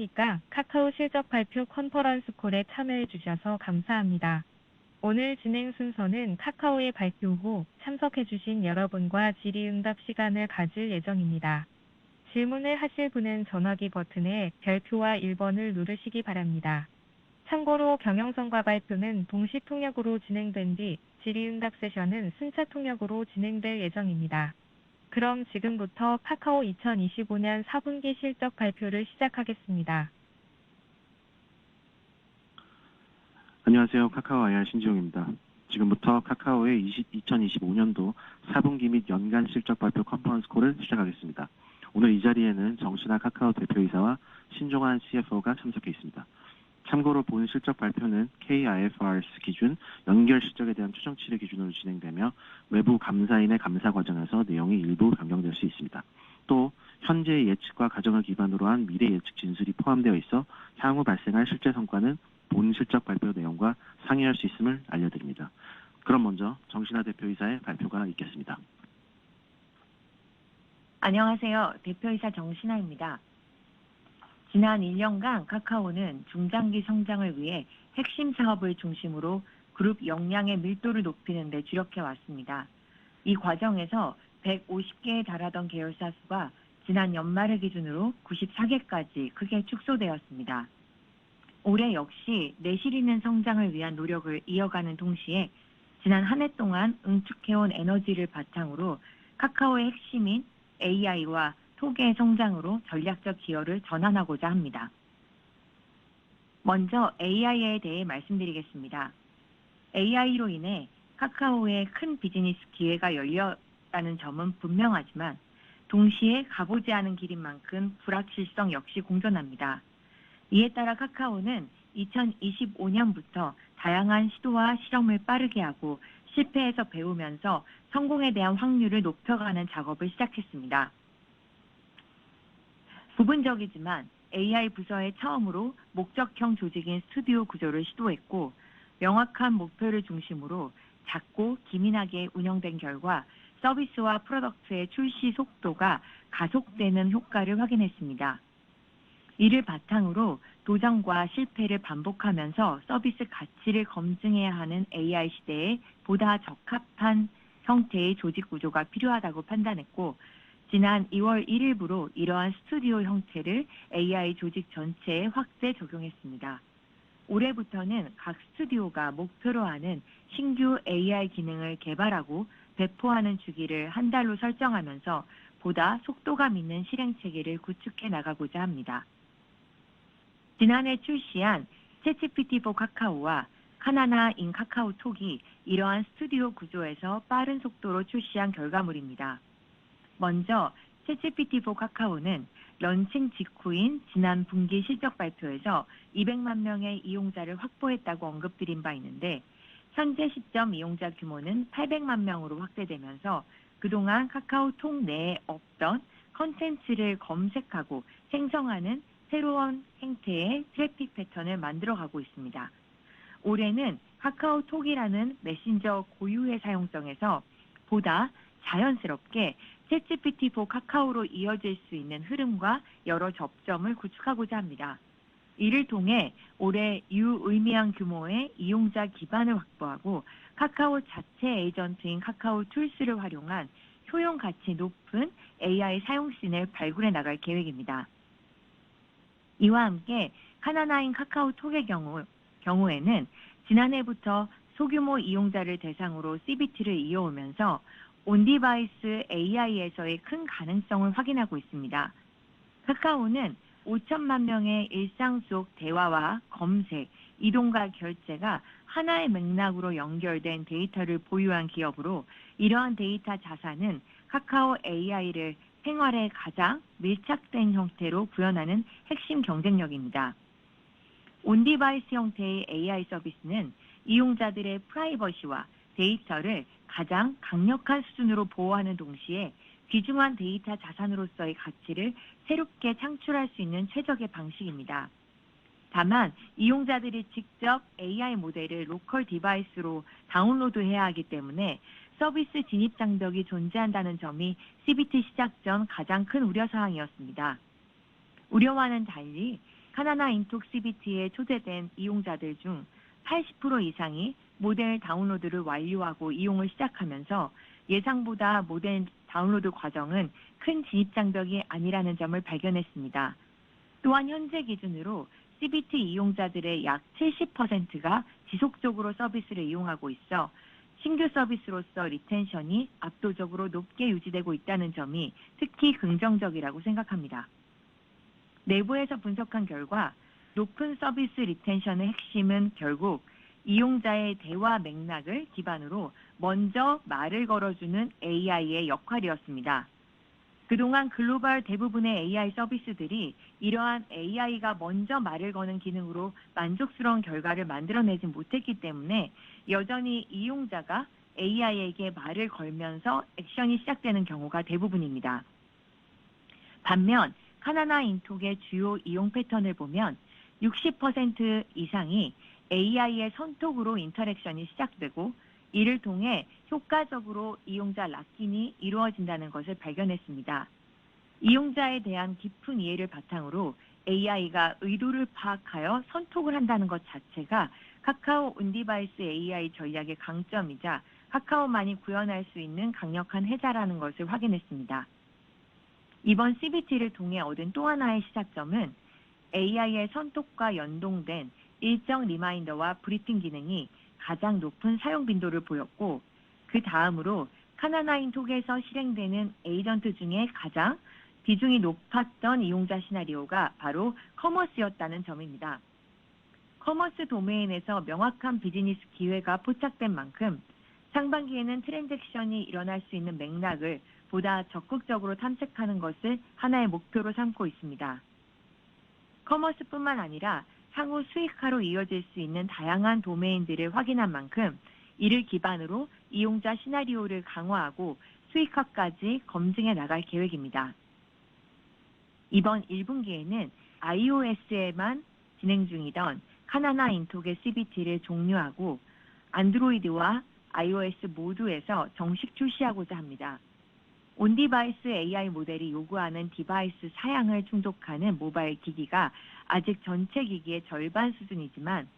안녕하십니까? 카카오 실적 발표 컨퍼런스 콜에 참여해 주셔서 감사합니다. 오늘 진행 순서는 카카오의 발표 후 참석해 주신 여러분과 질의응답 시간을 가질 예정입니다. 질문을 하실 분은 전화기 버튼에 별표와 1번을 누르시기 바랍니다. 참고로 경영성과 발표는 동시 통역으로 진행된 뒤 질의응답 세션은 순차 통역으로 진행될 예정입니다. 그럼 지금부터 카카오 2025년 4분기 실적 발표를 시작하겠습니다. 안녕하세요. 카카오 IR 신지용입니다. 지금부터 카카오의 2025년도 4분기 및 연간 실적 발표 컨퍼런스 콜을 시작하겠습니다. 오늘 이 자리에는 정신아 카카오 대표이사와 신종환 CFO가 참석해 있습니다. 참고로 본 실적 발표는 K-IFRS 기준 연결 실적에 대한 추정치를 기준으로 진행되며 외부 감사인의 감사 과정에서 내용이 일부 변경될 수 있습니다. 또 현재 예측과 가정을 기반으로 한 미래 예측 진술이 포함되어 있어 향후 발생할 실제 성과는 본 실적 발표 내용과 상이할 수 있음을 알려드립니다. 그럼 먼저 정신아 대표이사의 발표가 있겠습니다. 안녕하세요. 대표이사 정신아입니다. 지난 1년간 카카오는 중장기 성장을 위해 핵심 사업을 중심으로 그룹 역량의 밀도를 높이는 데 주력해 왔습니다. 이 과정에서 150개에 달하던 계열사 수가 지난 연말을 기준으로 94개까지 크게 축소되었습니다. 올해 역시 내실 있는 성장을 위한 노력을 이어가는 동시에 지난 한 해 동안 응축해온 에너지를 바탕으로 카카오의 핵심인 AI와 톡의 성장으로 전략적 기여를 전환하고자 합니다. 먼저 AI에 대해 말씀드리겠습니다. AI로 인해 카카오의 큰 비즈니스 기회가 열렸다는 점은 분명하지만 동시에 가보지 않은 길인 만큼 불확실성 역시 공존합니다. 이에 따라 카카오는 2025년부터 다양한 시도와 실험을 빠르게 하고 실패에서 배우면서 성공에 대한 확률을 높여가는 작업을 시작했습니다. 부분적이지만 AI 부서에 처음으로 목적형 조직인 스튜디오 구조를 시도했고 명확한 목표를 중심으로 작고 기민하게 운영된 결과 서비스와 프로덕트의 출시 속도가 가속되는 효과를 확인했습니다. 이를 바탕으로 도전과 실패를 반복하면서 서비스 가치를 검증해야 하는 AI 시대에 보다 적합한 형태의 조직 구조가 필요하다고 판단했고 지난 2월 1일부로 이러한 스튜디오 형태를 AI 조직 전체에 확대 적용했습니다. 올해부터는 각 스튜디오가 목표로 하는 신규 AI 기능을 개발하고 배포하는 주기를 한 달로 설정하면서 보다 속도감 있는 실행 체계를 구축해 나가고자 합니다. 지난해 출시한 챗GPT4 카카오와 카나나 인 카카오톡이 이러한 스튜디오 구조에서 빠른 속도로 출시한 결과물입니다. 먼저 챗GPT4 카카오는 런칭 직후인 지난 분기 실적 발표에서 200만 명의 이용자를 확보했다고 언급드린 바 있는데 현재 시점 이용자 규모는 800만 명으로 확대되면서 그동안 카카오톡 내에 없던 컨텐츠를 검색하고 생성하는 새로운 형태의 트래픽 패턴을 만들어가고 있습니다. 올해는 카카오톡이라는 메신저 고유의 사용성에서 보다 자연스럽게 챗GPT4 카카오로 이어질 수 있는 흐름과 여러 접점을 구축하고자 합니다. 이를 통해 올해 유의미한 규모의 이용자 기반을 확보하고 카카오 자체 에이전트인 카카오 툴스를 활용한 효용 가치 높은 AI 사용씬을 발굴해 나갈 계획입니다. 이와 함께 카나나인 카카오톡의 경우에는 지난해부터 소규모 이용자를 대상으로 CBT를 이어오면서 온디바이스 AI에서의 큰 가능성을 확인하고 있습니다. 카카오는 5천만 명의 일상 속 대화와 검색, 이동과 결제가 하나의 맥락으로 연결된 데이터를 보유한 기업으로 이러한 데이터 자산은 카카오 AI를 생활에 가장 밀착된 형태로 구현하는 핵심 경쟁력입니다. 온디바이스 형태의 AI 서비스는 이용자들의 프라이버시와 데이터를 가장 강력한 수준으로 보호하는 동시에 귀중한 데이터 자산으로서의 가치를 새롭게 창출할 수 있는 최적의 방식입니다. 다만 이용자들이 직접 AI 모델을 로컬 디바이스로 다운로드해야 하기 때문에 서비스 진입 장벽이 존재한다는 점이 CBT 시작 전 가장 큰 우려사항이었습니다. 우려와는 달리 카나나 인톡 CBT에 초대된 이용자들 중 80% 이상이 모델 다운로드를 완료하고 이용을 시작하면서 예상보다 모델 다운로드 과정은 큰 진입장벽이 아니라는 점을 발견했습니다. 또한 현재 기준으로 CBT 이용자들의 약 70%가 지속적으로 서비스를 이용하고 있어 신규 서비스로서 리텐션이 압도적으로 높게 유지되고 있다는 점이 특히 긍정적이라고 생각합니다. 내부에서 분석한 결과 높은 서비스 리텐션의 핵심은 결국 이용자의 대화 맥락을 기반으로 먼저 말을 걸어주는 AI의 역할이었습니다. 그동안 글로벌 대부분의 AI 서비스들이 이러한 AI가 먼저 말을 거는 기능으로 만족스러운 결과를 만들어내지 못했기 때문에 여전히 이용자가 AI에게 말을 걸면서 액션이 시작되는 경우가 대부분입니다. 반면 카나나 인톡의 주요 이용 패턴을 보면 60% 이상이 AI의 선톡으로 인터랙션이 시작되고 이를 통해 효과적으로 이용자 락인이 이루어진다는 것을 발견했습니다. 이용자에 대한 깊은 이해를 바탕으로 AI가 의도를 파악하여 선톡을 한다는 것 자체가 카카오 온디바이스 AI 전략의 강점이자 카카오만이 구현할 수 있는 강력한 해자라는 것을 확인했습니다. 이번 CBT를 통해 얻은 또 하나의 시사점은 AI의 선톡과 연동된 일정 리마인더와 브리핑 기능이 가장 높은 사용 빈도를 보였고 그 다음으로 카나나 인톡에서 실행되는 에이전트 중에 가장 비중이 높았던 이용자 시나리오가 바로 커머스였다는 점입니다. 커머스 도메인에서 명확한 비즈니스 기회가 포착된 만큼 상반기에는 트랜잭션이 일어날 수 있는 맥락을 보다 적극적으로 탐색하는 것을 하나의 목표로 삼고 있습니다. 커머스뿐만 아니라 향후 수익화로 이어질 수 있는 다양한 도메인들을 확인한 만큼 이를 기반으로 이용자 시나리오를 강화하고 수익화까지 검증해 나갈 계획입니다. 이번 1분기에는 iOS에만 진행 중이던 카나나 인톡의 CBT를 종료하고 안드로이드와 iOS 모두에서 정식 출시하고자 합니다. 온디바이스 AI 모델이 요구하는 디바이스 사양을 충족하는 모바일 기기가 아직 전체 기기의 절반 수준이지만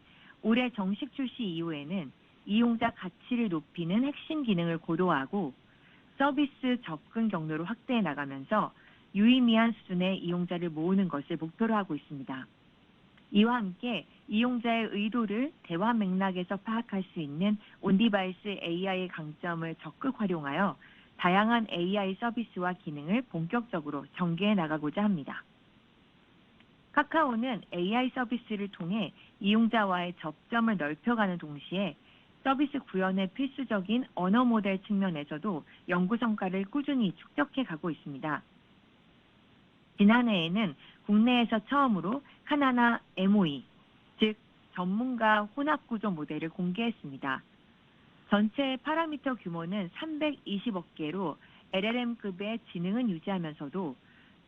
올해 정식 출시 이후에는 이용자 가치를 높이는 핵심 기능을 고도화하고 서비스 접근 경로를 확대해 나가면서 유의미한 수준의 이용자를 모으는 것을 목표로 하고 있습니다. 이와 함께 이용자의 의도를 대화 맥락에서 파악할 수 있는 온디바이스 AI의 강점을 적극 활용하여 다양한 AI 서비스와 기능을 본격적으로 전개해 나가고자 합니다. 카카오는 AI 서비스를 통해 이용자와의 접점을 넓혀가는 동시에 서비스 구현의 필수적인 언어 모델 측면에서도 연구 성과를 꾸준히 축적해 가고 있습니다. 지난해에는 국내에서 처음으로 카나나 MOE, 즉 전문가 혼합 구조 모델을 공개했습니다. 전체 파라미터 규모는 320억 개로 LLM급의 지능은 유지하면서도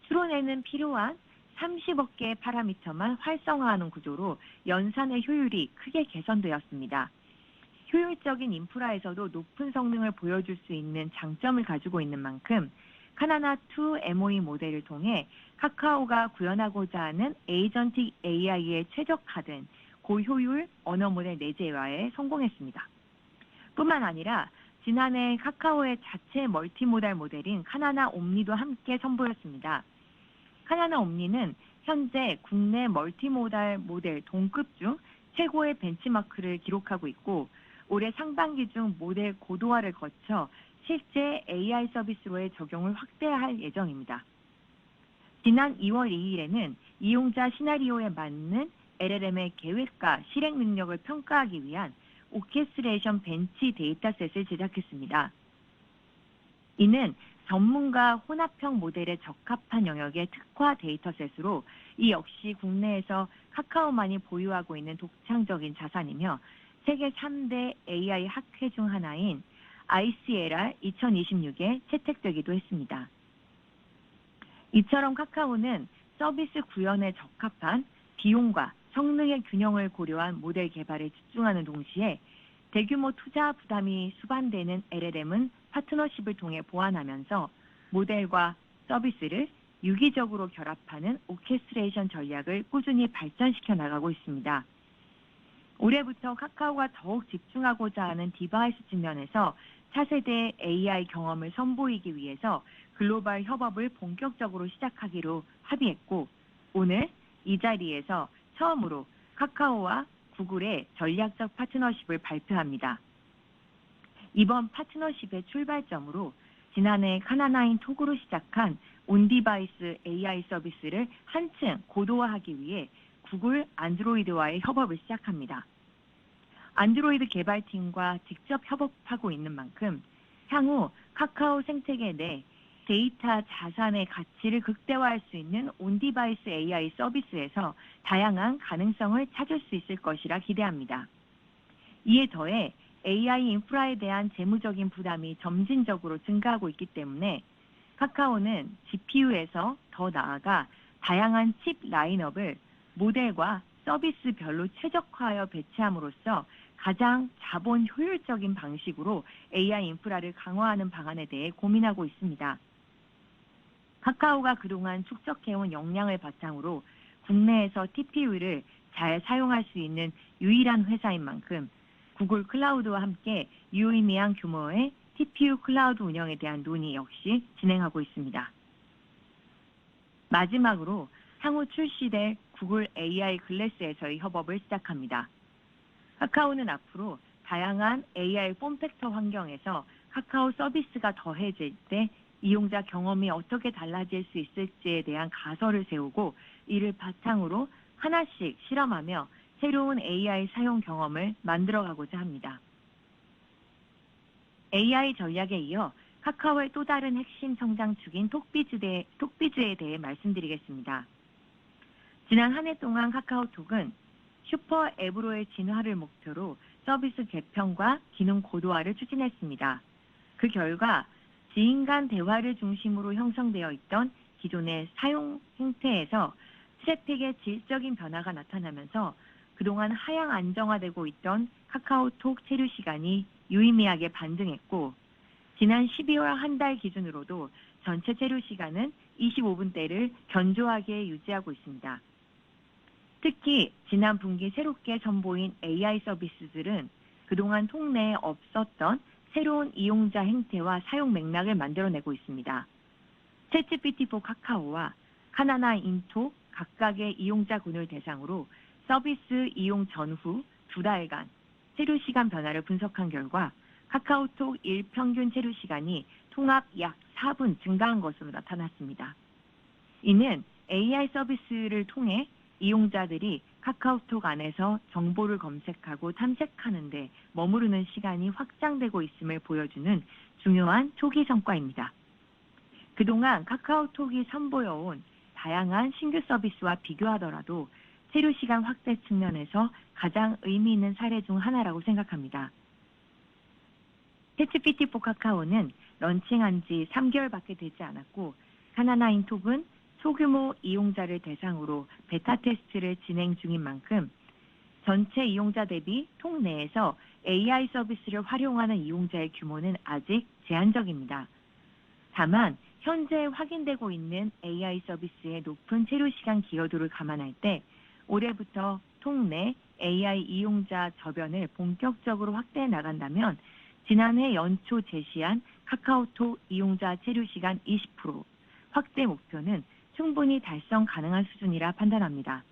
추론에는 필요한 30억 개의 파라미터만 활성화하는 구조로 연산의 효율이 크게 개선되었습니다. 효율적인 인프라에서도 높은 성능을 보여줄 수 있는 장점을 가지고 있는 만큼 카나나2 MOE 모델을 통해 카카오가 구현하고자 하는 에이전틱 AI에 최적화된 고효율 언어 모델 내재화에 성공했습니다. 뿐만 아니라 지난해 카카오의 자체 멀티모달 모델인 카나나 옴니도 함께 선보였습니다. 카나나 옴니는 현재 국내 멀티모달 모델 동급 중 최고의 벤치마크를 기록하고 있고 올해 상반기 중 모델 고도화를 거쳐 실제 AI 서비스로의 적용을 확대할 예정입니다. 지난 2월 2일에는 이용자 시나리오에 맞는 LLM의 계획과 실행 능력을 평가하기 위한 오케스트레이션 벤치 데이터셋을 제작했습니다. 이는 전문가 혼합형 모델에 적합한 영역의 특화 데이터셋으로 이 역시 국내에서 카카오만이 보유하고 있는 독창적인 자산이며 세계 3대 AI 학회 중 하나인 ICLR 2026에 채택되기도 했습니다. 이처럼 카카오는 서비스 구현에 적합한 비용과 성능의 균형을 고려한 모델 개발에 집중하는 동시에 대규모 투자 부담이 수반되는 LLM은 파트너십을 통해 보완하면서 모델과 서비스를 유기적으로 결합하는 오케스트레이션 전략을 꾸준히 발전시켜 나가고 있습니다. 올해부터 카카오가 더욱 집중하고자 하는 디바이스 측면에서 차세대 AI 경험을 선보이기 위해서 글로벌 협업을 본격적으로 시작하기로 합의했고, 오늘 이 자리에서 처음으로 카카오와 구글의 전략적 파트너십을 발표합니다. 이번 파트너십의 출발점으로 지난해 카나9 톡으로 시작한 온디바이스 AI 서비스를 한층 고도화하기 위해 구글 안드로이드와의 협업을 시작합니다. 안드로이드 개발팀과 직접 협업하고 있는 만큼 향후 카카오 생태계 내 데이터 자산의 가치를 극대화할 수 있는 온디바이스 AI 서비스에서 다양한 가능성을 찾을 수 있을 것이라 기대합니다. 이에 더해 AI 인프라에 대한 재무적인 부담이 점진적으로 증가하고 있기 때문에 카카오는 GPU에서 더 나아가 다양한 칩 라인업을 모델과 서비스별로 최적화하여 배치함으로써 가장 자본 효율적인 방식으로 AI 인프라를 강화하는 방안에 대해 고민하고 있습니다. 카카오가 그동안 축적해온 역량을 바탕으로 국내에서 TPU를 잘 사용할 수 있는 유일한 회사인 만큼 구글 클라우드와 함께 유의미한 규모의 TPU 클라우드 운영에 대한 논의 역시 진행하고 있습니다. 마지막으로 향후 출시될 구글 AI 글래스에서의 협업을 시작합니다. 카카오는 앞으로 다양한 AI 폼팩터 환경에서 카카오 서비스가 더해질 때 이용자 경험이 어떻게 달라질 수 있을지에 대한 가설을 세우고 이를 바탕으로 하나씩 실험하며 새로운 AI 사용 경험을 만들어가고자 합니다. AI 전략에 이어 카카오의 또 다른 핵심 성장축인 톡비즈에 대해 말씀드리겠습니다. 지난 한 해 동안 카카오톡은 슈퍼 앱으로의 진화를 목표로 서비스 개편과 기능 고도화를 추진했습니다. 그 결과 지인 간 대화를 중심으로 형성되어 있던 기존의 사용 행태에서 트래픽의 질적인 변화가 나타나면서 그동안 하향 안정화되고 있던 카카오톡 체류 시간이 유의미하게 반등했고, 지난 12월 한 달 기준으로도 전체 체류 시간은 25분대를 견조하게 유지하고 있습니다. 특히 지난 분기 새롭게 선보인 AI 서비스들은 그동안 톡 내에 없었던 새로운 이용자 행태와 사용 맥락을 만들어내고 있습니다. 챗GPT4 카카오와 카나9 톡 각각의 이용자군을 대상으로 서비스 이용 전후 2달간 체류 시간 변화를 분석한 결과 카카오톡 일평균 체류 시간이 통합 약 4분 증가한 것으로 나타났습니다. 이는 AI 서비스를 통해 이용자들이 카카오톡 안에서 정보를 검색하고 탐색하는 데 머무르는 시간이 확장되고 있음을 보여주는 중요한 초기 성과입니다. 그동안 카카오톡이 선보여온 다양한 신규 서비스와 비교하더라도 체류 시간 확대 측면에서 가장 의미 있는 사례 중 하나라고 생각합니다. 챗GPT4 카카오는 런칭한 지 3개월밖에 되지 않았고, 카나9 톡은 소규모 이용자를 대상으로 베타 테스트를 진행 중인 만큼 전체 이용자 대비 톡 내에서 AI 서비스를 활용하는 이용자의 규모는 아직 제한적입니다. 다만 현재 확인되고 있는 AI 서비스의 높은 체류 시간 기여도를 감안할 때 올해부터 톡 내 AI 이용자 저변을 본격적으로 확대해 나간다면 지난해 연초 제시한 카카오톡 이용자 체류 시간 20% 확대 목표는 충분히 달성 가능한 수준이라 판단합니다.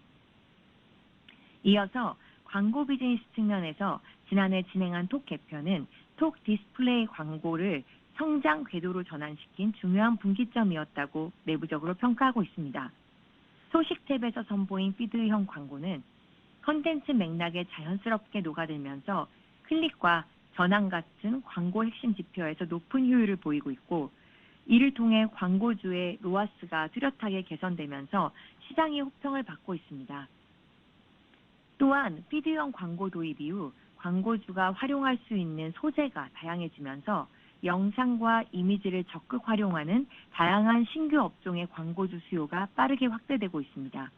이어서 광고 비즈니스 측면에서 지난해 진행한 톡 개편은 톡 디스플레이 광고를 성장 궤도로 전환시킨 중요한 분기점이었다고 내부적으로 평가하고 있습니다. 소식 탭에서 선보인 피드형 광고는 컨텐츠 맥락에 자연스럽게 녹아들면서 클릭과 전환 같은 광고 핵심 지표에서 높은 효율을 보이고 있고, 이를 통해 광고주의 로아스가 뚜렷하게 개선되면서 시장이 호평을 받고 있습니다. 또한 피드형 광고 도입 이후 광고주가 활용할 수 있는 소재가 다양해지면서 영상과 이미지를 적극 활용하는 다양한 신규 업종의 광고주 수요가 빠르게 확대되고 있습니다.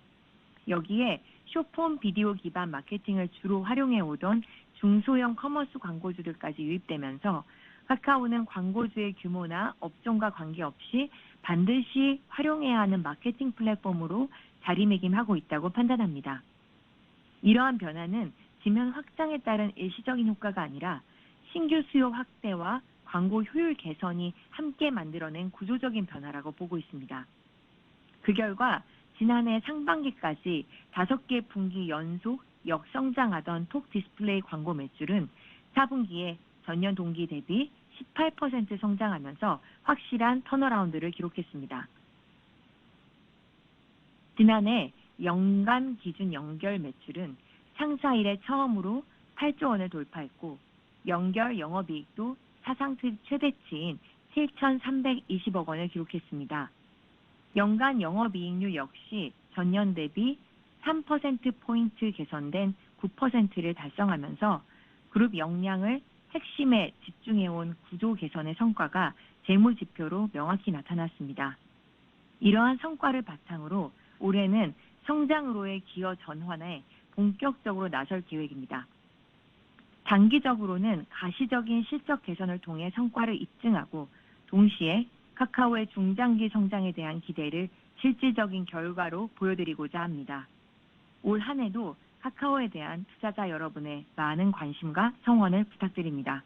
여기에 숏폼 비디오 기반 마케팅을 주로 활용해 오던 중소형 커머스 광고주들까지 유입되면서 카카오는 광고주의 규모나 업종과 관계없이 반드시 활용해야 하는 마케팅 플랫폼으로 자리매김하고 있다고 판단합니다. 이러한 변화는 지면 확장에 따른 일시적인 효과가 아니라 신규 수요 확대와 광고 효율 개선이 함께 만들어낸 구조적인 변화라고 보고 있습니다. 그 결과 지난해 상반기까지 5개 분기 연속 역성장하던 톡 디스플레이 광고 매출은 4분기에 전년 동기 대비 18% 성장하면서 확실한 턴어라운드를 기록했습니다. 지난해 연간 기준 연결 매출은 창사 이래 처음으로 8조 원을 돌파했고 연결 영업이익도 사상 최대치인 7,320억 원을 기록했습니다. 연간 영업이익률 역시 전년 대비 3%포인트 개선된 9%를 달성하면서 그룹 역량을 핵심에 집중해온 구조 개선의 성과가 재무지표로 명확히 나타났습니다. 이러한 성과를 바탕으로 올해는 성장으로의 기여 전환에 본격적으로 나설 계획입니다. 단기적으로는 가시적인 실적 개선을 통해 성과를 입증하고 동시에 카카오의 중장기 성장에 대한 기대를 실질적인 결과로 보여드리고자 합니다. 올 한 해도 카카오에 대한 투자자 여러분의 많은 관심과 성원을 부탁드립니다.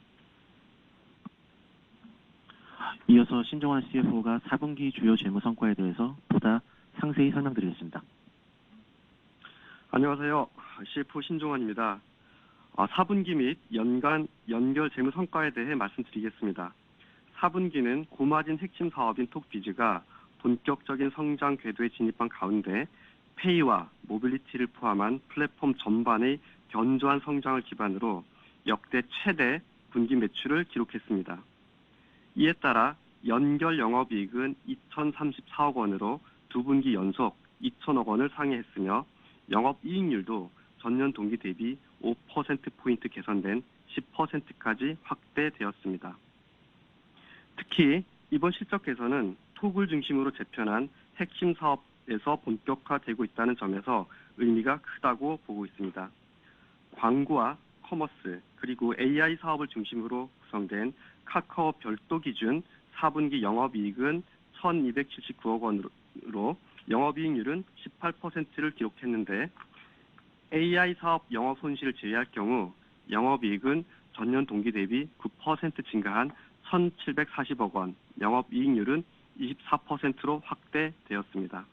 이어서 신종환 CFO가 4분기 주요 재무 성과에 대해서 보다 상세히 설명드리겠습니다. 안녕하세요. CFO 신종환입니다. 4분기 및 연간 연결 재무 성과에 대해 말씀드리겠습니다. 4분기는 고마진 핵심 사업인 톡비즈가 본격적인 성장 궤도에 진입한 가운데 페이와 모빌리티를 포함한 플랫폼 전반의 견조한 성장을 기반으로 역대 최대 분기 매출을 기록했습니다. 이에 따라 연결 영업이익은 2,034억 원으로 2분기 연속 2,000억 원을 상회했으며 영업이익률도 전년 동기 대비 5%포인트 개선된 10%까지 확대되었습니다. 특히 이번 실적 개선은 톡을 중심으로 재편한 핵심 사업에서 본격화되고 있다는 점에서 의미가 크다고 보고 있습니다. 광고와 커머스 그리고 AI 사업을 중심으로 구성된 카카오 별도 기준 4분기 영업이익은 1,279억 원으로 영업이익률은 18%를 기록했는데 AI 사업 영업 손실을 제외할 경우 영업이익은 전년 동기 대비 9% 증가한 1,740억 원, 영업이익률은 24%로 확대되었습니다.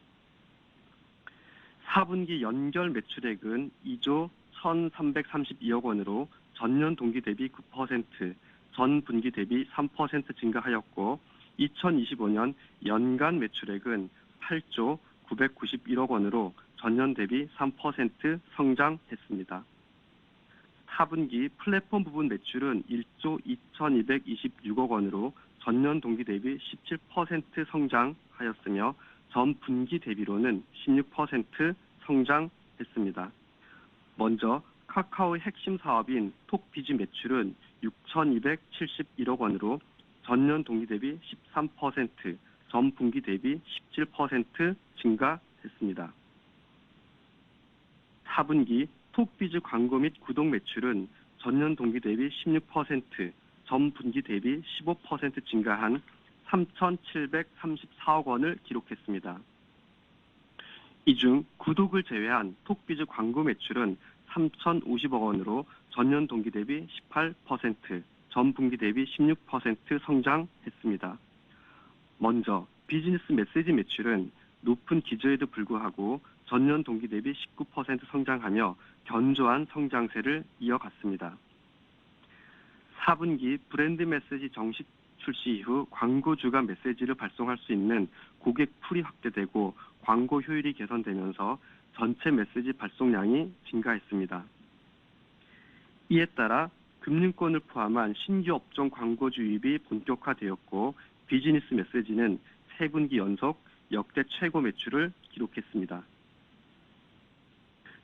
4분기 연결 매출액은 2조 1,332억 원으로 전년 동기 대비 9%, 전 분기 대비 3% 증가하였고 2025년 연간 매출액은 8조 991억 원으로 전년 대비 3% 성장했습니다. 4분기 플랫폼 부분 매출은 1조 2,226억 원으로 전년 동기 대비 17% 성장하였으며 전 분기 대비로는 16% 성장했습니다. 먼저 카카오의 핵심 사업인 톡비즈 매출은 6,271억 원으로 전년 동기 대비 13%, 전 분기 대비 17% 증가했습니다. 4분기 톡비즈 광고 및 구독 매출은 전년 동기 대비 16%, 전 분기 대비 15% 증가한 3,734억 원을 기록했습니다. 이 중 구독을 제외한 톡비즈 광고 매출은 3,050억 원으로 전년 동기 대비 18%, 전 분기 대비 16% 성장했습니다. 먼저 비즈니스 메시지 매출은 높은 기저에도 불구하고 전년 동기 대비 19% 성장하며 견조한 성장세를 이어갔습니다. 4분기 브랜드 메시지 정식 출시 이후 광고 주간 메시지를 발송할 수 있는 고객 풀이 확대되고 광고 효율이 개선되면서 전체 메시지 발송량이 증가했습니다. 이에 따라 금융권을 포함한 신규 업종 광고주 유입이 본격화되었고 비즈니스 메시지는 3분기 연속 역대 최고 매출을 기록했습니다.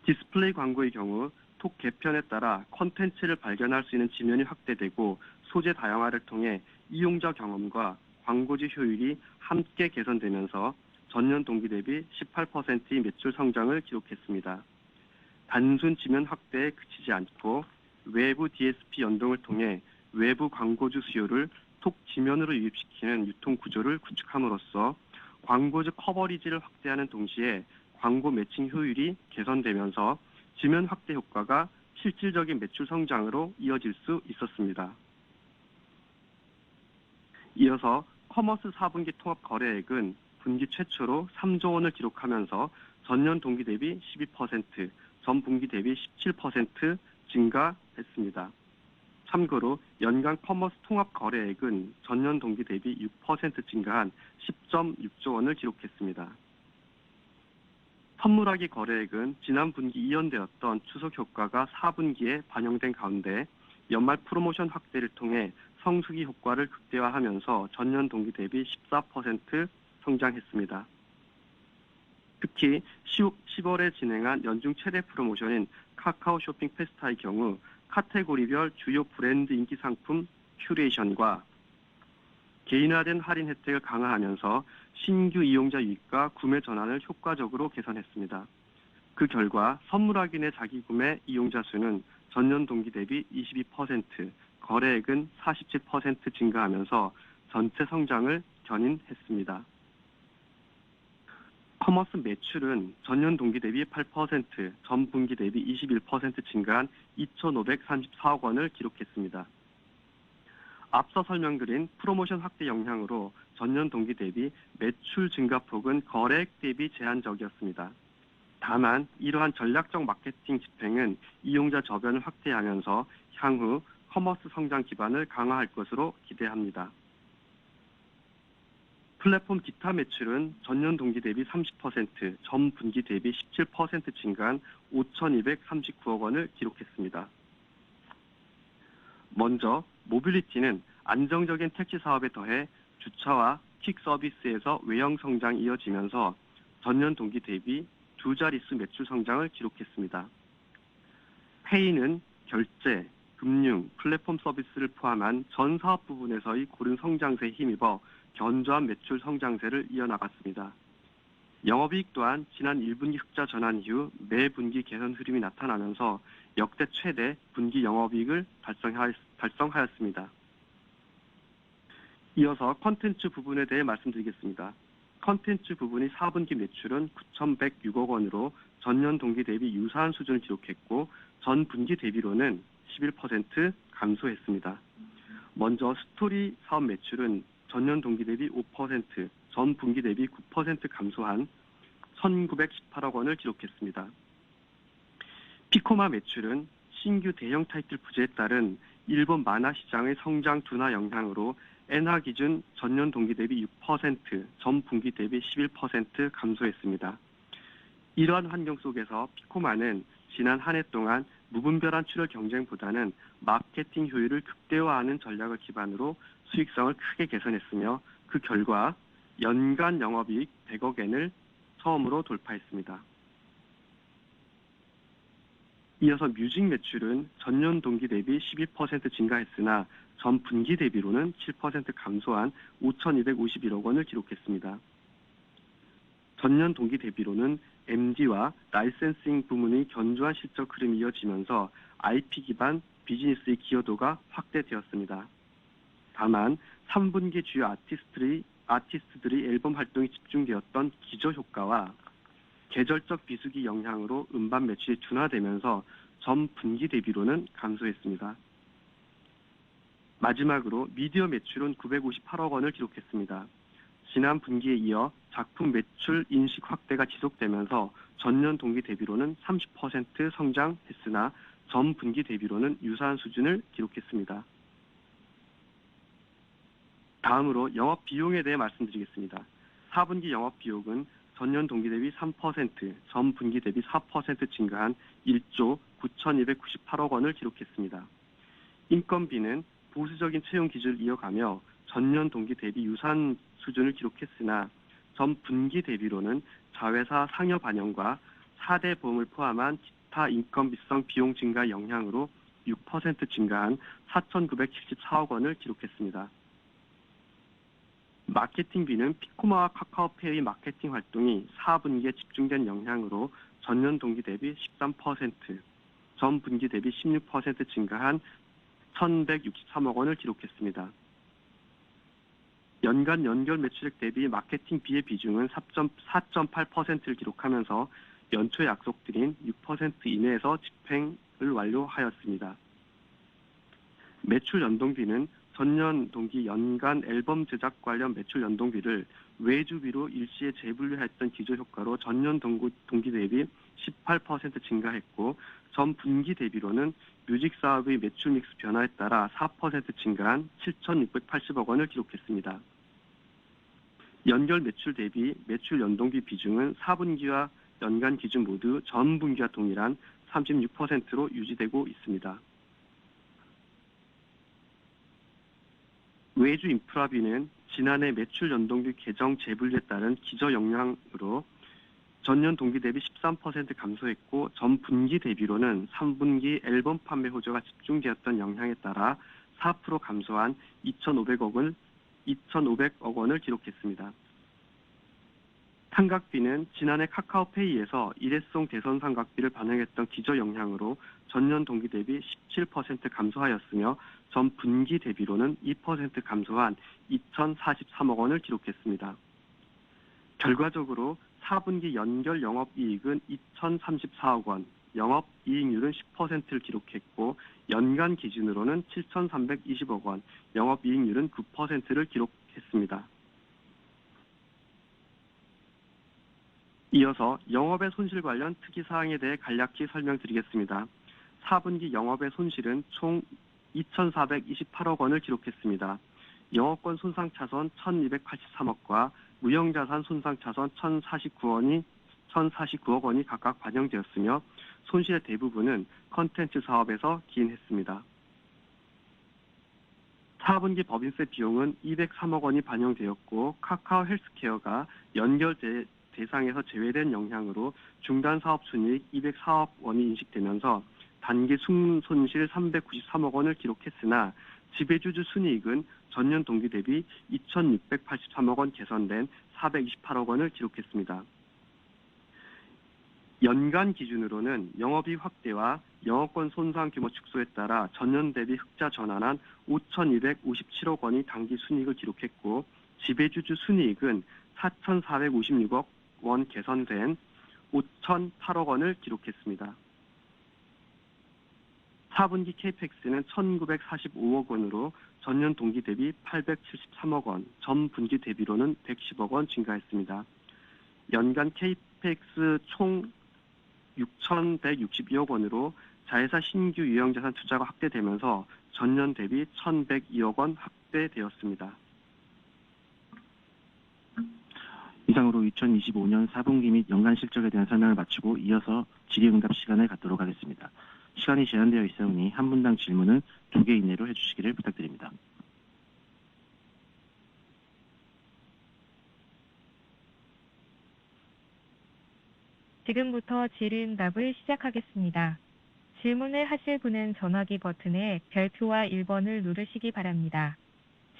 디스플레이 광고의 경우 톡 개편에 따라 콘텐츠를 발견할 수 있는 지면이 확대되고 소재 다양화를 통해 이용자 경험과 광고주 효율이 함께 개선되면서 전년 동기 대비 18%의 매출 성장을 기록했습니다. 단순 지면 확대에 그치지 않고 외부 DSP 연동을 통해 외부 광고주 수요를 톡 지면으로 유입시키는 유통 구조를 구축함으로써 광고주 커버리지를 확대하는 동시에 광고 매칭 효율이 개선되면서 지면 확대 효과가 실질적인 매출 성장으로 이어질 수 있었습니다. 이어서 커머스 4분기 통합 거래액은 분기 최초로 3조 원을 기록하면서 전년 동기 대비 12%, 전 분기 대비 17% 증가했습니다. 참고로 연간 커머스 통합 거래액은 전년 동기 대비 6% 증가한 10.6조 원을 기록했습니다. 선물하기 거래액은 지난 분기 이연되었던 추석 효과가 4분기에 반영된 가운데 연말 프로모션 확대를 통해 성수기 효과를 극대화하면서 전년 동기 대비 14% 성장했습니다. 특히 10월에 진행한 연중 최대 프로모션인 카카오 쇼핑 페스타의 경우 카테고리별 주요 브랜드 인기 상품 큐레이션과 개인화된 할인 혜택을 강화하면서 신규 이용자 유입과 구매 전환을 효과적으로 개선했습니다. 그 결과 선물하기 내 자기 구매 이용자 수는 전년 동기 대비 22%, 거래액은 47% 증가하면서 전체 성장을 견인했습니다. 커머스 매출은 전년 동기 대비 8%, 전 분기 대비 21% 증가한 2,534억 원을 기록했습니다. 앞서 설명드린 프로모션 확대 영향으로 전년 동기 대비 매출 증가폭은 거래액 대비 제한적이었습니다. 다만 이러한 전략적 마케팅 집행은 이용자 저변을 확대하면서 향후 커머스 성장 기반을 강화할 것으로 기대합니다. 플랫폼 기타 매출은 전년 동기 대비 30%, 전 분기 대비 17% 증가한 5,239억 원을 기록했습니다. 먼저 모빌리티는 안정적인 택시 사업에 더해 주차와 퀵 서비스에서 외형 성장이 이어지면서 전년 동기 대비 두 자릿수 매출 성장을 기록했습니다. 페이는 결제, 금융, 플랫폼 서비스를 포함한 전 사업 부분에서의 고른 성장세에 힘입어 견조한 매출 성장세를 이어나갔습니다. 영업이익 또한 지난 1분기 흑자 전환 이후 매 분기 개선 흐름이 나타나면서 역대 최대 분기 영업이익을 달성하였습니다. 이어서 콘텐츠 부분에 대해 말씀드리겠습니다. 콘텐츠 부분의 4분기 매출은 9,106억 원으로 전년 동기 대비 유사한 수준을 기록했고 전 분기 대비로는 11% 감소했습니다. 먼저 스토리 사업 매출은 전년 동기 대비 5%, 전 분기 대비 9% 감소한 1,918억 원을 기록했습니다. 피코마 매출은 신규 대형 타이틀 부재에 따른 일본 만화 시장의 성장 둔화 영향으로 엔화 기준 전년 동기 대비 6%, 전 분기 대비 11% 감소했습니다. 이러한 환경 속에서 피코마는 지난 한 해 동안 무분별한 출혈 경쟁보다는 마케팅 효율을 극대화하는 전략을 기반으로 수익성을 크게 개선했으며 그 결과 연간 영업이익 100억엔을 처음으로 돌파했습니다. 이어서 뮤직 매출은 전년 동기 대비 12% 증가했으나 전 분기 대비로는 7% 감소한 5,251억 원을 기록했습니다. 전년 동기 대비로는 MD와 라이센싱 부문의 견조한 실적 흐름이 이어지면서 IP 기반 비즈니스의 기여도가 확대되었습니다. 다만 3분기 주요 아티스트들의 앨범 활동이 집중되었던 기저 효과와 계절적 비수기 영향으로 음반 매출이 둔화되면서 전 분기 대비로는 감소했습니다. 마지막으로 미디어 매출은 958억 원을 기록했습니다. 지난 분기에 이어 작품 매출 인식 확대가 지속되면서 전년 동기 대비로는 30% 성장했으나 전 분기 대비로는 유사한 수준을 기록했습니다. 다음으로 영업 비용에 대해 말씀드리겠습니다. 4분기 영업 비용은 전년 동기 대비 3%, 전 분기 대비 4% 증가한 1조 9,298억 원을 기록했습니다. 인건비는 보수적인 채용 기준을 이어가며 전년 동기 대비 유사한 수준을 기록했으나 전 분기 대비로는 자회사 상여 반영과 4대 보험을 포함한 기타 인건비성 비용 증가 영향으로 6% 증가한 4,974억 원을 기록했습니다. 마케팅비는 피코마와 카카오페이의 마케팅 활동이 4분기에 집중된 영향으로 전년 동기 대비 13%, 전 분기 대비 16% 증가한 1,163억 원을 기록했습니다. 연간 연결 매출액 대비 마케팅 비의 비중은 4.8%를 기록하면서 연초에 약속드린 6% 이내에서 집행을 완료하였습니다. 매출 연동비는 전년 동기 연간 앨범 제작 관련 매출 연동비를 외주비로 일시에 재분류했던 기저 효과로 전년 동기 대비 18% 증가했고, 전 분기 대비로는 뮤직 사업의 매출 믹스 변화에 따라 4% 증가한 7,680억 원을 기록했습니다. 연결 매출 대비 매출 연동비 비중은 4분기와 연간 기준 모두 전 분기와 동일한 36%로 유지되고 있습니다. 외주 인프라비는 지난해 매출 연동비 계정 재분류에 따른 기저 영향으로 전년 동기 대비 13% 감소했고, 전 분기 대비로는 3분기 앨범 판매 호조가 집중되었던 영향에 따라 4% 감소한 2,500억 원을 기록했습니다. 삼각비는 지난해 카카오페이에서 일회성 대선 삼각비를 반영했던 기저 영향으로 전년 동기 대비 17% 감소하였으며, 전 분기 대비로는 2% 감소한 2,043억 원을 기록했습니다. 결과적으로 4분기 연결 영업이익은 2,034억 원, 영업이익률은 10%를 기록했고, 연간 기준으로는 7,320억 원, 영업이익률은 9%를 기록했습니다. 이어서 영업의 손실 관련 특이사항에 대해 간략히 설명드리겠습니다. 4분기 영업의 손실은 총 2,428억 원을 기록했습니다. 영업권 손상차손 1,283억과 무형자산 손상차손 1,049억 원이 각각 반영되었으며, 손실의 대부분은 컨텐츠 사업에서 기인했습니다. 4분기 법인세 비용은 203억 원이 반영되었고, 카카오 헬스케어가 연결 대상에서 제외된 영향으로 중단 사업 순이익 204억 원이 인식되면서 단기 순손실 393억 원을 기록했으나, 지배주주 순이익은 전년 동기 대비 2,683억 원 개선된 428억 원을 기록했습니다. 연간 기준으로는 영업이익 확대와 영업권 손상 규모 축소에 따라 전년 대비 흑자 전환한 5,257억 원이 단기 순이익을 기록했고, 지배주주 순이익은 4,456억 원 개선된 5,008억 원을 기록했습니다. 4분기 KPX는 1,945억 원으로 전년 동기 대비 873억 원, 전 분기 대비로는 110억 원 증가했습니다. 연간 KPX 총 6,162억 원으로 자회사 신규 유형자산 투자가 확대되면서 전년 대비 1,102억 원 확대되었습니다. 이상으로 2025년 4분기 및 연간 실적에 대한 설명을 마치고 이어서 질의응답 시간을 갖도록 하겠습니다. 시간이 제한되어 있으니 한 분당 질문은 2개 이내로 해주시기를 부탁드립니다. 지금부터 질의응답을 시작하겠습니다. 질문을 하실 분은 전화기 버튼에 별표와 1번을 누르시기 바랍니다.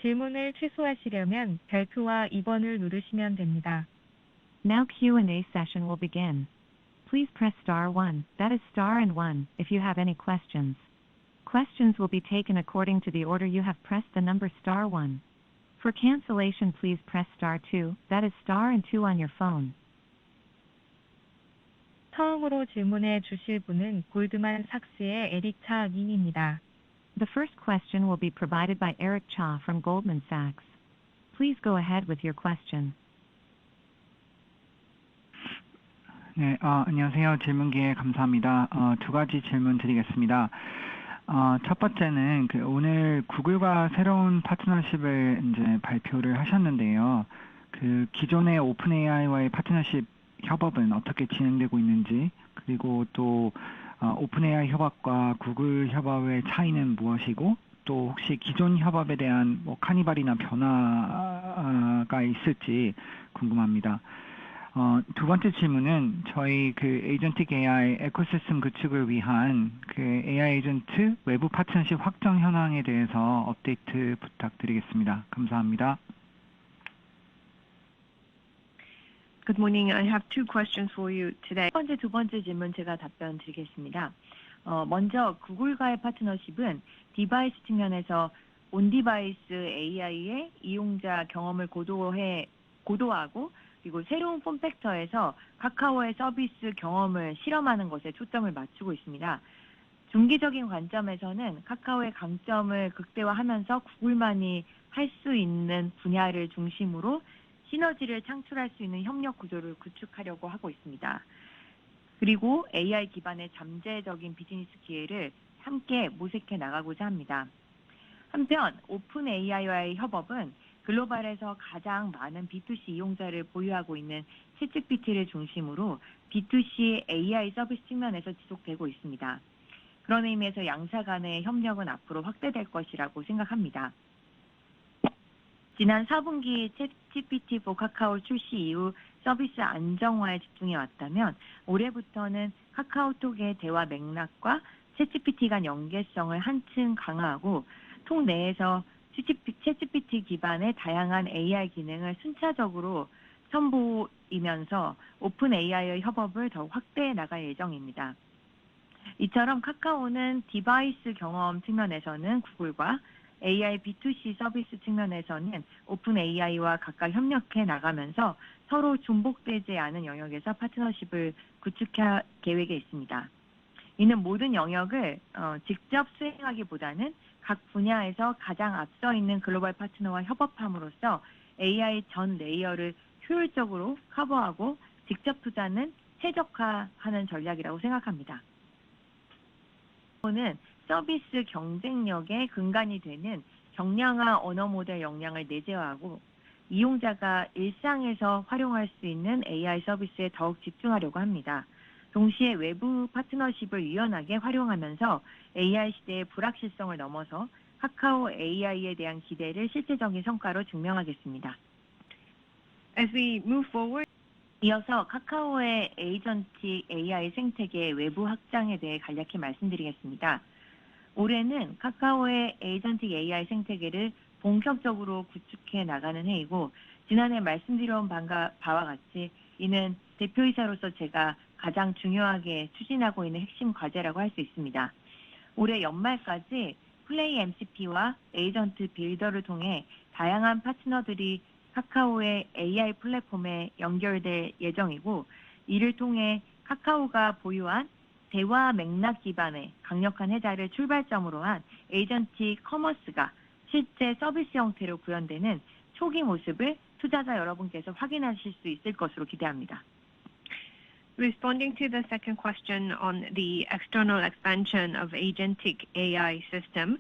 질문을 취소하시려면 별표와 2번을 누르시면 됩니다. Now Q&A session will begin. Please press star 1, that is star and 1, if you have any questions. Questions will be taken according to the order you have pressed the number star 1. For cancellation, please press star 2, that is star and 2 on your phone. 처음으로 질문해 주실 분은 골드만삭스의 에릭 차 님입니다. The first question will be provided by Eric Cha from Goldman Sachs. Please go ahead with your question. 네, 안녕하세요. 질문 기회 감사합니다. 두 가지 질문 드리겠습니다. 첫 번째는 오늘 구글과 새로운 파트너십을 이제 발표를 하셨는데요. 기존의 오픈 AI와의 파트너십 협업은 어떻게 진행되고 있는지, 그리고 또 오픈 AI 협업과 구글 협업의 차이는 무엇이고, 또 혹시 기존 협업에 대한 카니발이나 변화가 있을지 궁금합니다. 두 번째 질문은 저희 에이전틱 AI 에코시스템 구축을 위한 AI 에이전트 외부 파트너십 확정 현황에 대해서 업데이트 부탁드리겠습니다. 감사합니다. Good morning. I have two questions for you today. 첫 번째, 두 번째 질문 제가 답변 드리겠습니다. 먼저 구글과의 파트너십은 디바이스 측면에서 온디바이스 AI의 이용자 경험을 고도화하고 그리고 새로운 폼팩터에서 카카오의 서비스 경험을 실험하는 것에 초점을 맞추고 있습니다. 중기적인 관점에서는 카카오의 강점을 극대화하면서 구글만이 할 수 있는 분야를 중심으로 시너지를 창출할 수 있는 협력 구조를 구축하려고 하고 있습니다. 그리고 AI 기반의 잠재적인 비즈니스 기회를 함께 모색해 나가고자 합니다. 한편 오픈 AI와의 협업은 글로벌에서 가장 많은 B2C 이용자를 보유하고 있는 챗GPT를 중심으로 B2C AI 서비스 측면에서 지속되고 있습니다. 그런 의미에서 양사 간의 협력은 앞으로 확대될 것이라고 생각합니다. 지난 4분기 챗GPT for 카카오 출시 이후 서비스 안정화에 집중해 왔다면 올해부터는 카카오톡의 대화 맥락과 챗GPT 간 연계성을 한층 강화하고 톡 내에서 챗GPT 기반의 다양한 AI 기능을 순차적으로 선보이면서 오픈 AI의 협업을 더욱 확대해 나갈 예정입니다. 이처럼 카카오는 디바이스 경험 측면에서는 구글과 AI B2C 서비스 측면에서는 오픈 AI와 각각 협력해 나가면서 서로 중복되지 않은 영역에서 파트너십을 구축할 계획에 있습니다. 이는 모든 영역을 직접 수행하기보다는 각 분야에서 가장 앞서 있는 글로벌 파트너와 협업함으로써 AI 전 레이어를 효율적으로 커버하고 직접 투자는 최적화하는 전략이라고 생각합니다. 는 서비스 경쟁력의 근간이 되는 경량화 언어 모델 역량을 내재화하고 이용자가 일상에서 활용할 수 있는 AI 서비스에 더욱 집중하려고 합니다. 동시에 외부 파트너십을 유연하게 활용하면서 AI 시대의 불확실성을 넘어서 카카오 AI에 대한 기대를 실질적인 성과로 증명하겠습니다. As we move forward, 이어서 카카오의 에이전틱 AI 생태계 외부 확장에 대해 간략히 말씀드리겠습니다. 올해는 카카오의 에이전틱 AI 생태계를 본격적으로 구축해 나가는 해이고 지난해 말씀드려온 바와 같이 이는 대표이사로서 제가 가장 중요하게 추진하고 있는 핵심 과제라고 할 수 있습니다. 올해 연말까지 플레이 MCP와 에이전트 빌더를 통해 다양한 파트너들이 카카오의 AI 플랫폼에 연결될 예정이고 이를 통해 카카오가 보유한 대화 맥락 기반의 강력한 해자를 출발점으로 한 에이전틱 커머스가 실제 서비스 형태로 구현되는 초기 모습을 투자자 여러분께서 확인하실 수 있을 것으로 기대합니다. responding to the second question on the external expansion of agentic AI system,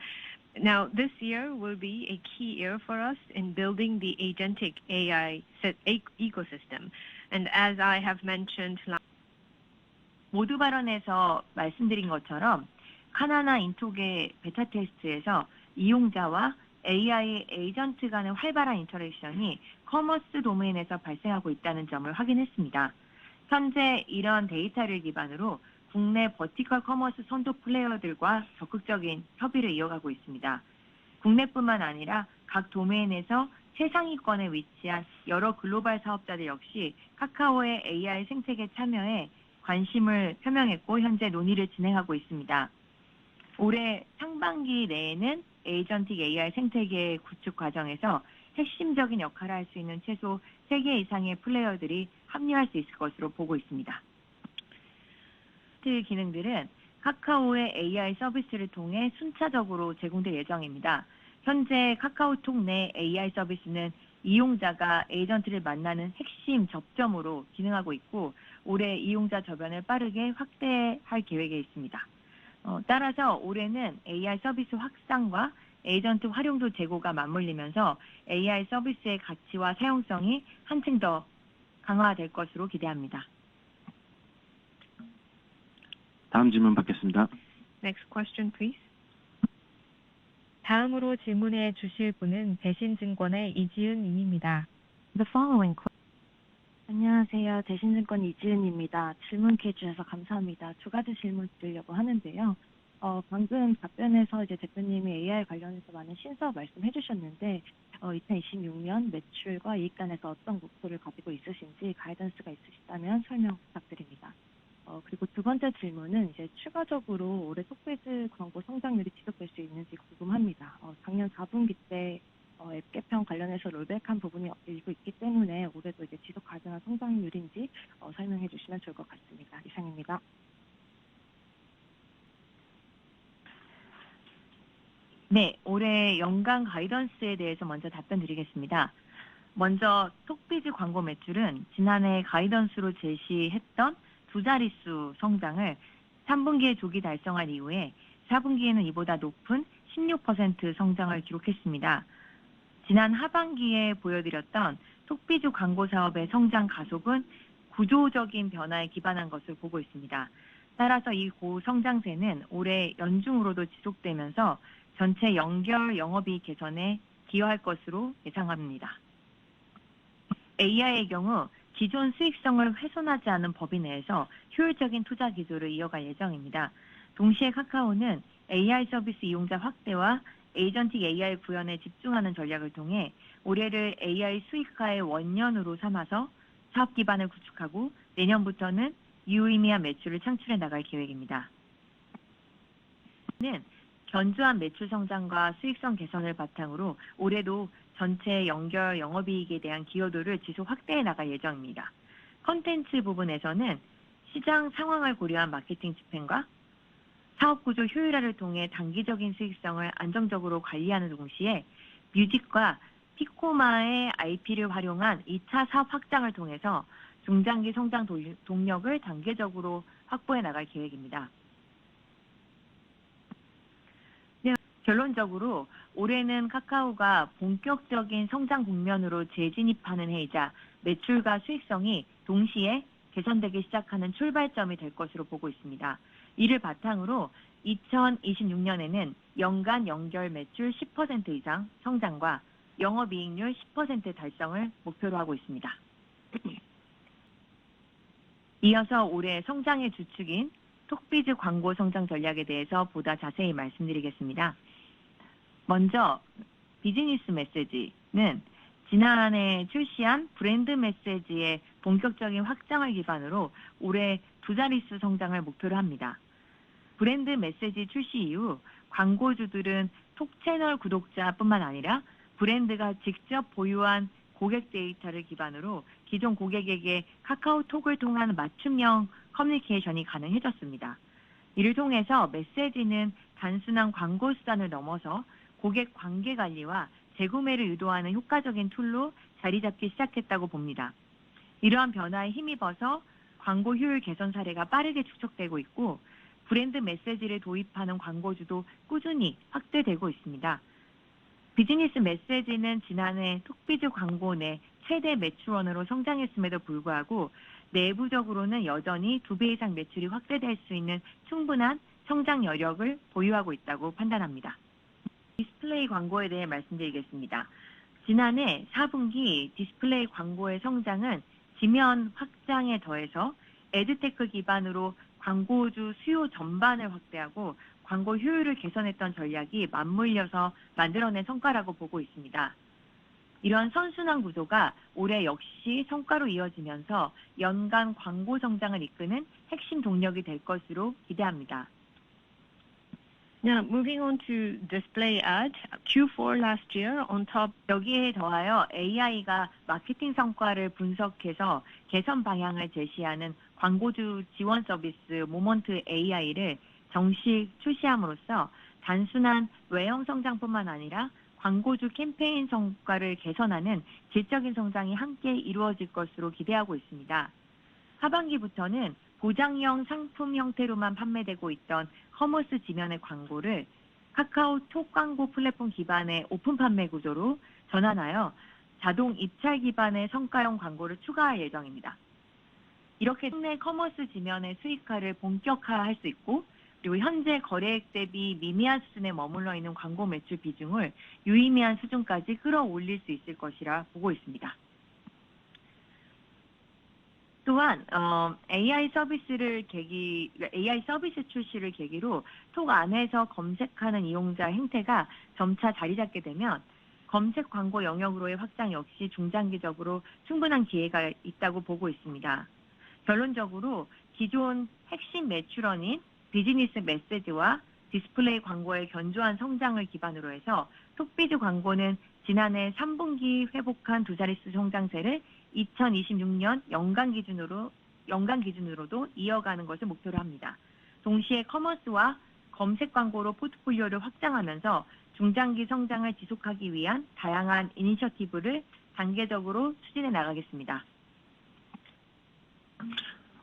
now this year will be a key year for us in building the agentic AI ecosystem. And as I have mentioned, 모두 발언에서 말씀드린 것처럼 카나나 인톡의 베타 테스트에서 이용자와 AI 에이전트 간의 활발한 인터랙션이 커머스 도메인에서 발생하고 있다는 점을 확인했습니다. 현재 이런 데이터를 기반으로 국내 버티컬 커머스 선도 플레이어들과 적극적인 협의를 이어가고 있습니다. 국내뿐만 아니라 각 도메인에서 최상위권에 위치한 여러 글로벌 사업자들 역시 카카오의 AI 생태계 참여에 관심을 표명했고 현재 논의를 진행하고 있습니다. 올해 상반기 내에는 에이전틱 AI 생태계 구축 과정에서 핵심적인 역할을 할 수 있는 최소 3개 이상의 플레이어들이 합류할 수 있을 것으로 보고 있습니다. 기능들은 카카오의 AI 서비스를 통해 순차적으로 제공될 예정입니다. 현재 카카오톡 내 AI 서비스는 이용자가 에이전트를 만나는 핵심 접점으로 기능하고 있고 올해 이용자 저변을 빠르게 확대할 계획에 있습니다. 따라서 올해는 AI 서비스 확산과 에이전트 활용도 제고가 맞물리면서 AI 서비스의 가치와 사용성이 한층 더 강화될 것으로 기대합니다. 다음 질문 받겠습니다. next question, please. 다음으로 질문해 주실 분은 대신증권의 이지은 님입니다. The following 안녕하세요. 대신증권 이지은입니다. 질문 기회 주셔서 감사합니다. 2가지 질문 드리려고 하는데요. 방금 답변에서 이제 대표님이 AI 관련해서 많은 신사업 말씀해 주셨는데 2026년 매출과 이익단에서 어떤 목표를 가지고 있으신지 가이던스가 있으시다면 설명 부탁드립니다. 그리고 2번째 질문은 이제 추가적으로 올해 톡비즈 광고 성장률이 지속될 수 있는지 궁금합니다. 작년 4분기 네, 올해 연간 가이던스에 대해서 먼저 답변 드리겠습니다. 먼저 톡비즈 광고 매출은 지난해 가이던스로 제시했던 두 자릿수 성장을 3분기에 조기 달성한 이후에 4분기에는 이보다 높은 16% 성장을 기록했습니다. 지난 하반기에 보여드렸던 톡비즈 광고 사업의 성장 가속은 구조적인 변화에 기반한 것을 보고 있습니다. 따라서 이 고성장세는 올해 연중으로도 지속되면서 전체 연결 영업이익 개선에 기여할 것으로 예상합니다. AI의 경우 기존 수익성을 훼손하지 않은 범위 내에서 효율적인 투자 기조를 이어갈 예정입니다. 동시에 카카오는 AI 서비스 이용자 확대와 에이전틱 AI 구현에 집중하는 전략을 통해 올해를 AI 수익화의 원년으로 삼아서 사업 기반을 구축하고 내년부터는 유의미한 매출을 창출해 나갈 계획입니다. 견조한 매출 성장과 수익성 개선을 바탕으로 올해도 전체 연결 영업이익에 대한 기여도를 지속 확대해 나갈 예정입니다. 콘텐츠 부분에서는 시장 상황을 고려한 마케팅 집행과 사업 구조 효율화를 통해 단기적인 수익성을 안정적으로 관리하는 동시에 뮤직과 피코마의 IP를 활용한 2차 사업 확장을 통해서 중장기 성장 동력을 단계적으로 확보해 나갈 계획입니다. 네, 결론적으로 올해는 카카오가 본격적인 성장 국면으로 재진입하는 해이자 매출과 수익성이 동시에 개선되기 시작하는 출발점이 될 것으로 보고 있습니다. 이를 바탕으로 2026년에는 연간 연결 매출 10% 이상 성장과 영업이익률 10% 달성을 목표로 하고 있습니다. 이어서 올해 성장의 주축인 톡비즈 광고 성장 전략에 대해서 보다 자세히 말씀드리겠습니다. 먼저 비즈니스 메시지는 지난해 출시한 브랜드 메시지의 본격적인 확장을 기반으로 올해 두 자릿수 성장을 목표로 합니다. 브랜드 메시지 출시 이후 광고주들은 톡 채널 구독자뿐만 아니라 브랜드가 직접 보유한 고객 데이터를 기반으로 기존 고객에게 카카오톡을 통한 맞춤형 커뮤니케이션이 가능해졌습니다. 이를 통해서 메시지는 단순한 광고 수단을 넘어서 고객 관계 관리와 재구매를 유도하는 효과적인 툴로 자리 잡기 시작했다고 봅니다. 이러한 변화에 힘입어서 광고 효율 개선 사례가 빠르게 축적되고 있고 브랜드 메시지를 도입하는 광고주도 꾸준히 확대되고 있습니다. 비즈니스 메시지는 지난해 톡비즈 광고 내 최대 매출원으로 성장했음에도 불구하고 내부적으로는 여전히 2배 이상 매출이 확대될 수 있는 충분한 성장 여력을 보유하고 있다고 판단합니다. 디스플레이 광고에 대해 말씀드리겠습니다. 지난해 4분기 디스플레이 광고의 성장은 지면 확장에 더해서 에드테크 기반으로 광고주 수요 전반을 확대하고 광고 효율을 개선했던 전략이 맞물려서 만들어낸 성과라고 보고 있습니다. 이런 선순환 구조가 올해 역시 성과로 이어지면서 연간 광고 성장을 이끄는 핵심 동력이 될 것으로 기대합니다. Now, moving on to display ad, Q4 last year on top. 여기에 더하여 AI가 마케팅 성과를 분석해서 개선 방향을 제시하는 광고주 지원 서비스 모먼트 AI를 정식 출시함으로써 단순한 외형 성장뿐만 아니라 광고주 캠페인 성과를 개선하는 질적인 성장이 함께 이루어질 것으로 기대하고 있습니다. 하반기부터는 보장형 상품 형태로만 판매되고 있던 커머스 지면의 광고를 카카오톡 광고 플랫폼 기반의 오픈 판매 구조로 전환하여 자동 입찰 기반의 성과형 광고를 추가할 예정입니다. 이렇게 국내 커머스 지면의 수익화를 본격화할 수 있고 그리고 현재 거래액 대비 미미한 수준에 머물러 있는 광고 매출 비중을 유의미한 수준까지 끌어올릴 수 있을 것이라 보고 있습니다. 또한 AI 서비스 출시를 계기로 톡 안에서 검색하는 이용자 행태가 점차 자리 잡게 되면 검색 광고 영역으로의 확장 역시 중장기적으로 충분한 기회가 있다고 보고 있습니다. 결론적으로 기존 핵심 매출원인 비즈니스 메시지와 디스플레이 광고의 견조한 성장을 기반으로 해서 톡비즈 광고는 지난해 3분기 회복한 두 자릿수 성장세를 2026년 연간 기준으로도 이어가는 것을 목표로 합니다. 동시에 커머스와 검색 광고로 포트폴리오를 확장하면서 중장기 성장을 지속하기 위한 다양한 이니셔티브를 단계적으로 추진해 나가겠습니다.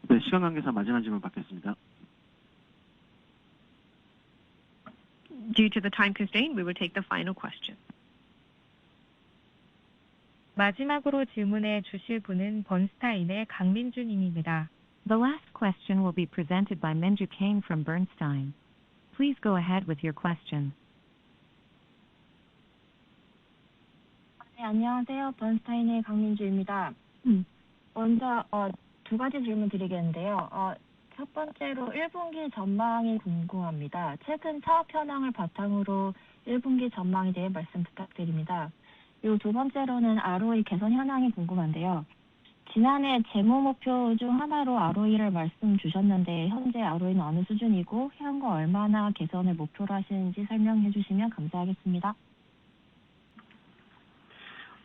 네, 시간 관계상 마지막 질문 받겠습니다. Due to the time constraint, we will take the final question. 마지막으로 질문해 주실 분은 번스타인의 강민주 님입니다. The last question will be presented by Minju Kang from Bernstein. Please go ahead with your question. 네, 안녕하세요. 번스타인의 강민주입니다. 먼저 두 가지 질문 드리겠는데요. 첫 번째로 1분기 전망이 궁금합니다. 최근 사업 현황을 바탕으로 1분기 전망에 대해 말씀 부탁드립니다. 그리고 두 번째로는 ROE 개선 현황이 궁금한데요. 지난해 재무 목표 중 하나로 ROE를 말씀 주셨는데 현재 ROE는 어느 수준이고 향후 얼마나 개선을 목표로 하시는지 설명해 주시면 감사하겠습니다.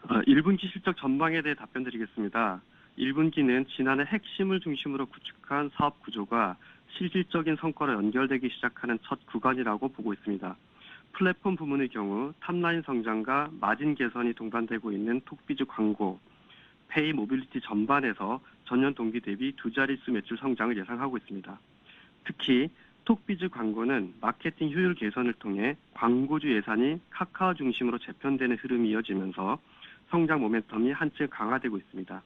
1분기 실적 전망에 대해 답변드리겠습니다. 1분기는 지난해 핵심을 중심으로 구축한 사업 구조가 실질적인 성과로 연결되기 시작하는 첫 구간이라고 보고 있습니다. 플랫폼 부문의 경우 탑라인 성장과 마진 개선이 동반되고 있는 톡비즈 광고, 페이 모빌리티 전반에서 전년 동기 대비 두 자릿수 매출 성장을 예상하고 있습니다. 특히 톡비즈 광고는 마케팅 효율 개선을 통해 광고주 예산이 카카오 중심으로 재편되는 흐름이 이어지면서 성장 모멘텀이 한층 강화되고 있습니다.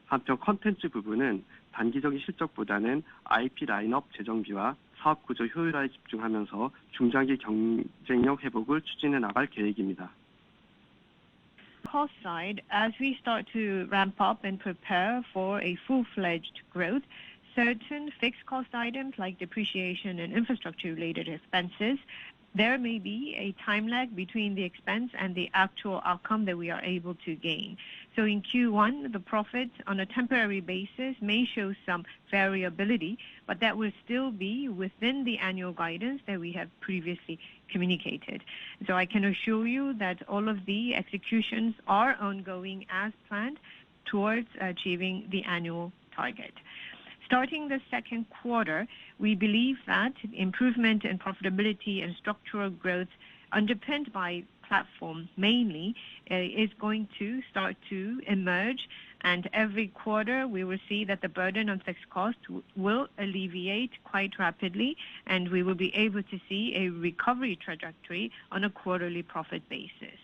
한편 컨텐츠 부분은 단기적인 실적보다는 IP 라인업 재정비와 사업 구조 효율화에 집중하면서 중장기 경쟁력 회복을 추진해 나갈 계획입니다. Cost side, as we start to ramp up and prepare for a full-fledged growth, certain fixed cost items like depreciation and infrastructure-related expenses, there may be a time lag between the expense and the actual outcome that we are able to gain. So in Q1, the profit on a temporary basis may show some variability, but that will still be within the annual guidance that we have previously communicated. So I can assure you that all of the executions are ongoing as planned towards achieving the annual target. Starting the second quarter, we believe that improvement in profitability and structural growth underpinned by platform mainly is going to start to emerge, and every quarter we will see that the burden on fixed costs will alleviate quite rapidly, and we will be able to see a recovery trajectory on a quarterly profit basis.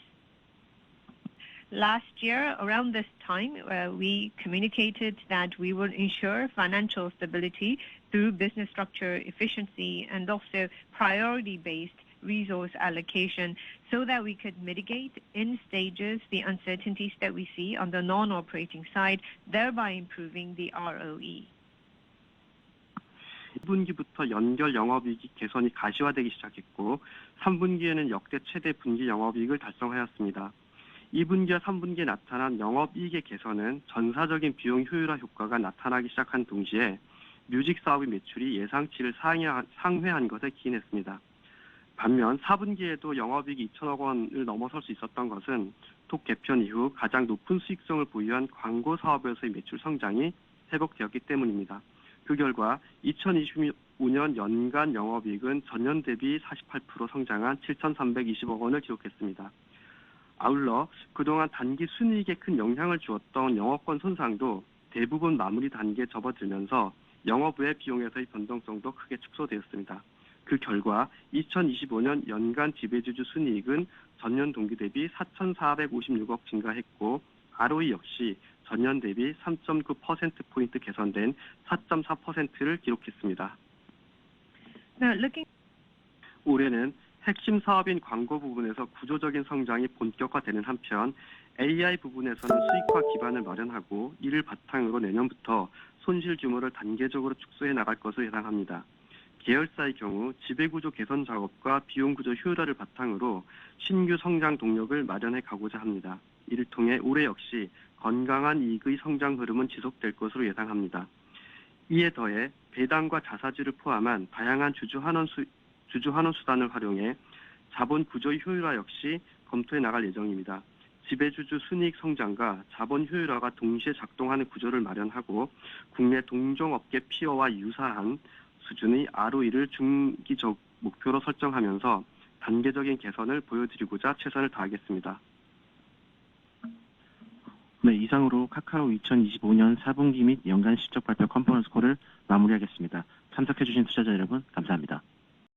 Last year, around this time, we communicated that we will ensure financial stability through business structure efficiency and also priority-based resource allocation so that we could mitigate in stages the uncertainties that we see on the non-operating side, thereby improving the ROE. 2분기부터 연결 영업이익 개선이 가시화되기 시작했고 3분기에는 역대 최대 분기 영업이익을 달성하였습니다. 2분기와 3분기에 나타난 영업이익의 개선은 전사적인 비용 효율화 효과가 나타나기 시작한 동시에 뮤직 사업의 매출이 예상치를 상회한 것에 기인했습니다. 반면 4분기에도 영업이익이 2천억 원을 넘어설 수 있었던 것은 톡 개편 이후 가장 높은 수익성을 보유한 광고 사업에서의 매출 성장이 회복되었기 때문입니다. 그 결과 2025년 연간 영업이익은 전년 대비 48% 성장한 7,320억 원을 기록했습니다. 아울러 그동안 단기 순이익에 큰 영향을 주었던 영업권 손상도 대부분 마무리 단계에 접어들면서 영업외 비용에서의 변동성도 크게 축소되었습니다. 그 결과 2025년 연간 지배주주 순이익은 전년 동기 대비 4,456억 증가했고 ROE 역시 전년 대비 3.9%포인트 개선된 4.4%를 기록했습니다. 올해는 핵심 사업인 광고 부분에서 구조적인 성장이 본격화되는 한편 AI 부분에서는 수익화 기반을 마련하고 이를 바탕으로 내년부터 손실 규모를 단계적으로 축소해 나갈 것으로 예상합니다. 계열사의 경우 지배구조 개선 작업과 비용구조 효율화를 바탕으로 신규 성장 동력을 마련해 가고자 합니다. 이를 통해 올해 역시 건강한 이익의 성장 흐름은 지속될 것으로 예상합니다. 이에 더해 배당과 자사주를 포함한 다양한 주주환원 수단을 활용해 자본 구조의 효율화 역시 검토해 나갈 예정입니다. 지배주주 순이익 성장과 자본 효율화가 동시에 작동하는 구조를 마련하고 국내 동종업계 피어와 유사한 수준의 ROE를 중기적 목표로 설정하면서 단계적인 개선을 보여드리고자 최선을 다하겠습니다. 네, 이상으로 카카오 2025년 4분기 및 연간 실적 발표 컨퍼런스 콜을 마무리하겠습니다. 참석해주신 투자자 여러분, 감사합니다.